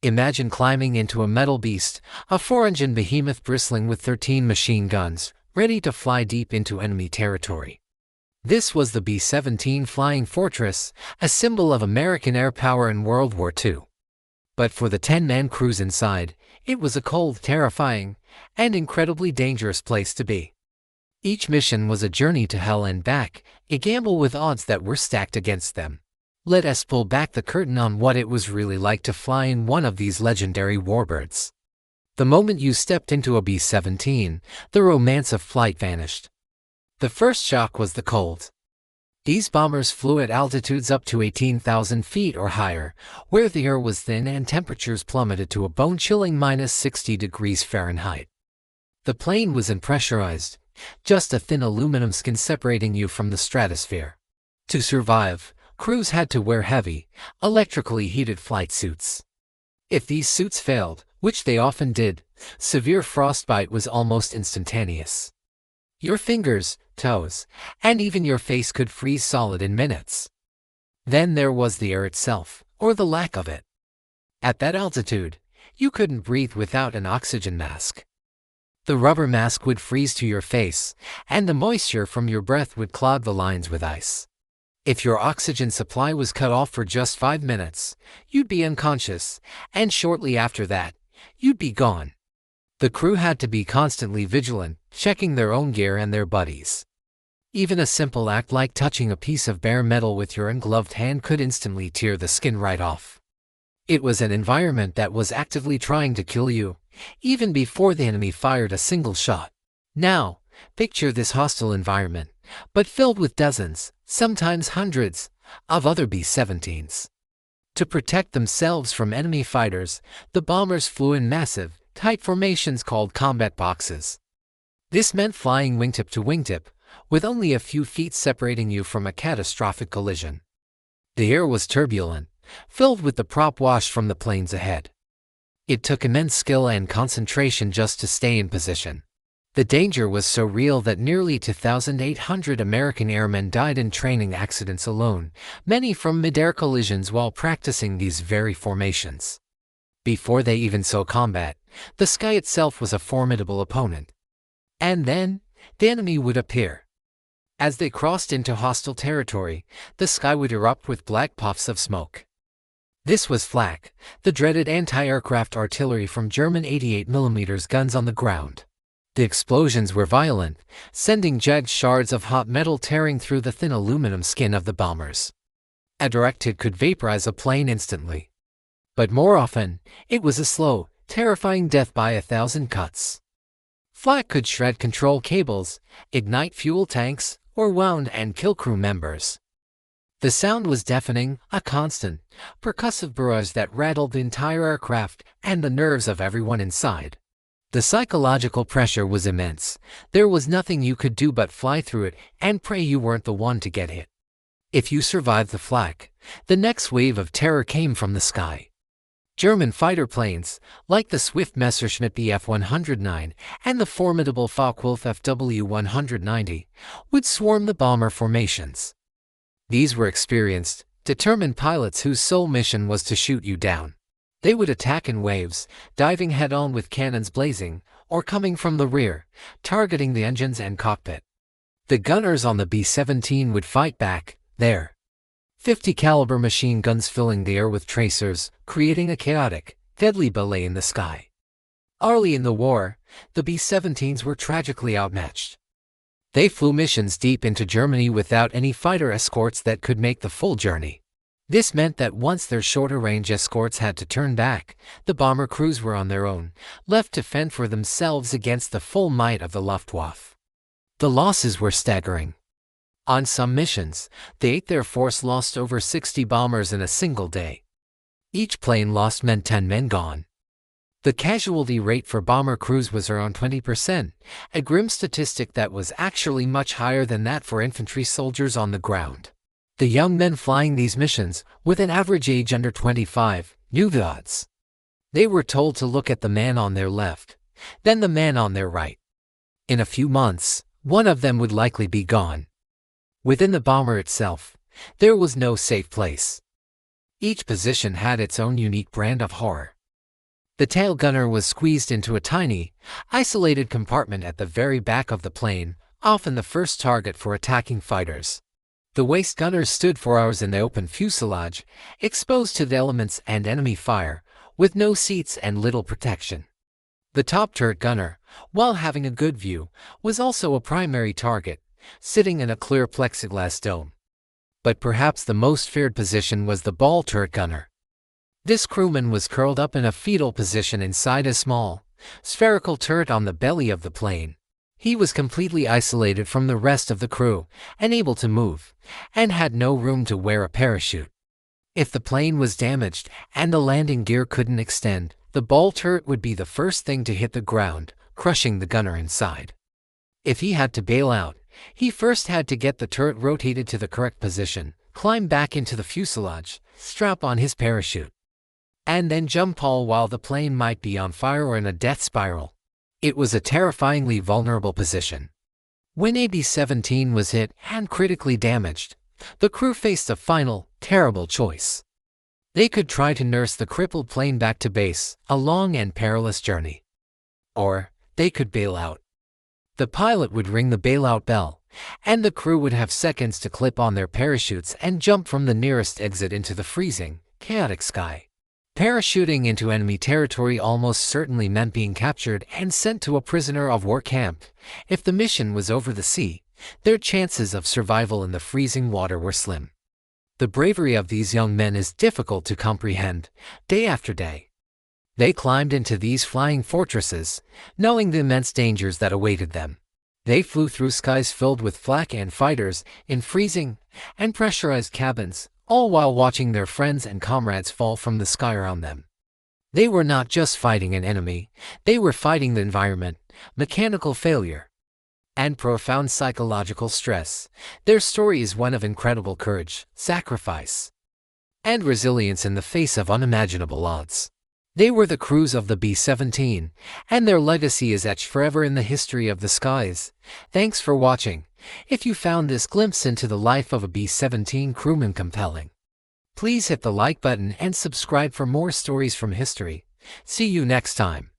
Imagine climbing into a metal beast, a four-engine behemoth bristling with 13 machine guns, ready to fly deep into enemy territory. This was the B-17 Flying Fortress, a symbol of American air power in World War II. But for the 10-man crews inside, it was a cold, terrifying, and incredibly dangerous place to be. Each mission was a journey to hell and back, a gamble with odds that were stacked against them. Let us pull back the curtain on what it was really like to fly in one of these legendary warbirds. The moment you stepped into a B-17, the romance of flight vanished. The first shock was the cold. These bombers flew at altitudes up to 18,000 feet or higher, where the air was thin and temperatures plummeted to a bone-chilling -60 degrees Fahrenheit. The plane was unpressurized, just a thin aluminum skin separating you from the stratosphere. To survive, crews had to wear heavy, electrically heated flight suits. If these suits failed, which they often did, severe frostbite was almost instantaneous. Your fingers, toes, and even your face could freeze solid in minutes. Then there was the air itself, or the lack of it. At that altitude, you couldn't breathe without an oxygen mask. The rubber mask would freeze to your face, and the moisture from your breath would clog the lines with ice. If your oxygen supply was cut off for just 5 minutes, you'd be unconscious, and shortly after that, you'd be gone. The crew had to be constantly vigilant, checking their own gear and their buddies. Even a simple act like touching a piece of bare metal with your ungloved hand could instantly tear the skin right off. It was an environment that was actively trying to kill you, even before the enemy fired a single shot. Now, picture this hostile environment, but filled with dozens, sometimes hundreds, of other B-17s. To protect themselves from enemy fighters, the bombers flew in massive, tight formations called combat boxes. This meant flying wingtip to wingtip, with only a few feet separating you from a catastrophic collision. The air was turbulent, filled with the prop wash from the planes ahead. It took immense skill and concentration just to stay in position. The danger was so real that nearly 2,800 American airmen died in training accidents alone, many from mid-air collisions while practicing these very formations. Before they even saw combat, the sky itself was a formidable opponent. And then, the enemy would appear. As they crossed into hostile territory, the sky would erupt with black puffs of smoke. This was flak, the dreaded anti-aircraft artillery from German 88mm guns on the ground. The explosions were violent, sending jagged shards of hot metal tearing through the thin aluminum skin of the bombers. A direct hit could vaporize a plane instantly. But more often, it was a slow, terrifying death by 1,000 cuts. Flak could shred control cables, ignite fuel tanks, or wound and kill crew members. The sound was deafening, a constant, percussive barrage that rattled the entire aircraft and the nerves of everyone inside. The psychological pressure was immense. There was nothing you could do but fly through it and pray you weren't the one to get hit. If you survived the flak, the next wave of terror came from the sky. German fighter planes, like the swift Messerschmitt Bf-109 and the formidable Focke-Wulf FW-190, would swarm the bomber formations. These were experienced, determined pilots whose sole mission was to shoot you down. They would attack in waves, diving head-on with cannons blazing, or coming from the rear, targeting the engines and cockpit. The gunners on the B-17 would fight back, their .50 caliber machine guns filling the air with tracers, creating a chaotic, deadly ballet in the sky. Early in the war, the B-17s were tragically outmatched. They flew missions deep into Germany without any fighter escorts that could make the full journey. This meant that once their shorter-range escorts had to turn back, the bomber crews were on their own, left to fend for themselves against the full might of the Luftwaffe. The losses were staggering. On some missions, the 8th Air Force lost over 60 bombers in a single day. Each plane lost meant 10 men gone. The casualty rate for bomber crews was around 20%, a grim statistic that was actually much higher than that for infantry soldiers on the ground. The young men flying these missions, with an average age under 25, knew the odds. They were told to look at the man on their left, then the man on their right. In a few months, one of them would likely be gone. Within the bomber itself, there was no safe place. Each position had its own unique brand of horror. The tail gunner was squeezed into a tiny, isolated compartment at the very back of the plane, often the first target for attacking fighters. The waist gunners stood for hours in the open fuselage, exposed to the elements and enemy fire, with no seats and little protection. The top turret gunner, while having a good view, was also a primary target, sitting in a clear plexiglass dome. But perhaps the most feared position was the ball turret gunner. This crewman was curled up in a fetal position inside a small, spherical turret on the belly of the plane. He was completely isolated from the rest of the crew, unable to move, and had no room to wear a parachute. If the plane was damaged and the landing gear couldn't extend, the ball turret would be the first thing to hit the ground, crushing the gunner inside. If he had to bail out, he first had to get the turret rotated to the correct position, climb back into the fuselage, strap on his parachute, and then jump all while the plane might be on fire or in a death spiral. It was a terrifyingly vulnerable position. When a B-17 was hit and critically damaged, the crew faced a final, terrible choice. They could try to nurse the crippled plane back to base, a long and perilous journey. Or they could bail out. The pilot would ring the bailout bell, and the crew would have seconds to clip on their parachutes and jump from the nearest exit into the freezing, chaotic sky. Parachuting into enemy territory almost certainly meant being captured and sent to a prisoner of war camp. If the mission was over the sea, their chances of survival in the freezing water were slim. The bravery of these young men is difficult to comprehend, day after day. They climbed into these flying fortresses, knowing the immense dangers that awaited them. They flew through skies filled with flak and fighters, in freezing and pressurized cabins, all while watching their friends and comrades fall from the sky around them. They were not just fighting an enemy, they were fighting the environment, mechanical failure, and profound psychological stress. Their story is one of incredible courage, sacrifice, and resilience in the face of unimaginable odds. They were the crews of the B-17, and their legacy is etched forever in the history of the skies. Thanks for watching. If you found this glimpse into the life of a B-17 crewman compelling, please hit the like button and subscribe for more stories from history. See you next time.